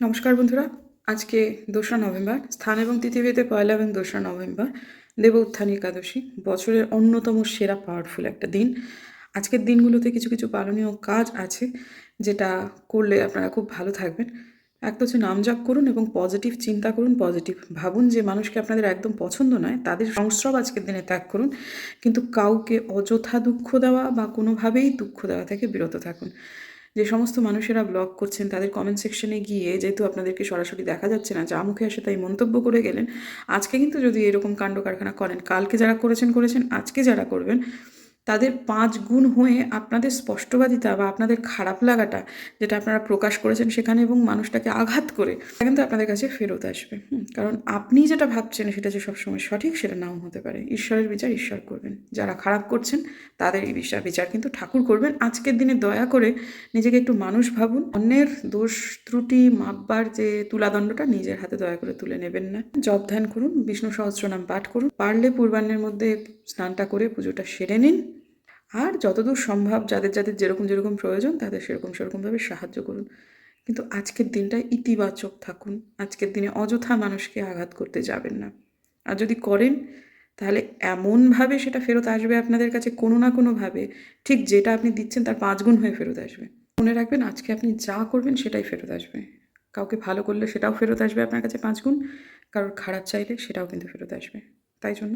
নমস্কার বন্ধুরা, আজকে 2রা নভেম্বর, স্থান এবং তিথিভেদে 1লা এবং 2রা নভেম্বর দেব উত্থান একাদশী। বছরের অন্যতম সেরা পাওয়ারফুল একটা দিন। আজকের দিনগুলোতে কিছু কিছু পালনীয় কাজ আছে, যেটা করলে আপনারা খুব ভালো থাকবেন। এক তো হচ্ছে নাম জপ করুন এবং পজিটিভ চিন্তা করুন, পজিটিভ ভাবুন। যে মানুষকে আপনাদের একদম পছন্দ নয় তাদের সংস্রব আজকের দিনে ত্যাগ করুন, কিন্তু কাউকে অযথা দুঃখ দেওয়া বা কোনোভাবেই দুঃখ দেওয়া থেকে বিরত থাকুন। যে সমস্ত মানুষেরা ব্লগ করছেন তাদের কমেন্ট সেকশনে গিয়ে, যেহেতু আপনাদেরকে সরাসরি দেখা যাচ্ছে না, যা মুখে আসে তাই মন্তব্য করে গেলেন, আজকে কিন্তু যদি এরকম কাণ্ড কারখানা করেন, কালকে যারা করেছেন, আজকে যারা করবেন, তাদের 5 গুণ হয়ে আপনাদের স্পষ্টবাদিতা বা আপনাদের খারাপ লাগাটা যেটা আপনারা প্রকাশ করেছেন সেখানে এবং মানুষটাকে আঘাত করে, এটা কিন্তু আপনাদের কাছে ফেরত আসবে। কারণ আপনি যেটা ভাবছেন সেটা যে সবসময় সঠিক সেটা নাও হতে পারে। ঈশ্বরের বিচার ঈশ্বর করবেন, যারা খারাপ করছেন তাদের এই বিচার কিন্তু ঠাকুর করবেন। আজকের দিনে দয়া করে নিজেকে একটু মানুষ ভাবুন। অন্যের দোষ ত্রুটি মাপবার যে তুলাদণ্ডটা নিজের হাতে দয়া করে তুলে নেবেন না। জপ ধ্যান করুন, বিষ্ণু সহস্রনাম পাঠ করুন, পারলে পূর্বাহ্নের মধ্যে স্নানটা করে পুজোটা সেরে নিন। আর যতদূর সম্ভব যাদের যাদের যেরকম প্রয়োজন তাদের সেরকমভাবে সাহায্য করুন। কিন্তু আজকের দিনটায় ইতিবাচক থাকুন। আজকের দিনে অযথা মানুষকে আঘাত করতে যাবেন না। আর যদি করেন তাহলে এমনভাবে সেটা ফেরত আসবে আপনাদের কাছে, কোনো না কোনোভাবে ঠিক যেটা আপনি দিচ্ছেন তার 5 গুণ হয়ে ফেরত আসবে। মনে রাখবেন, আজকে আপনি যা করবেন সেটাই ফেরত আসবে। কাউকে ভালো করলে সেটাও ফেরত আসবে আপনার কাছে 5 গুণ, কারোর খারাপ চাইলে সেটাও কিন্তু ফেরত আসবে। তাই জন্য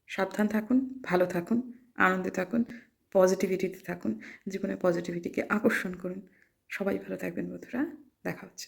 সাবধান থাকুন, ভালো থাকুন, আনন্দে থাকুন, পজিটিভিটিতে থাকুন, জীবনে পজিটিভিটিকে আকর্ষণ করুন। সবাই ভালো থাকবেন বন্ধুরা, দেখা হচ্ছে।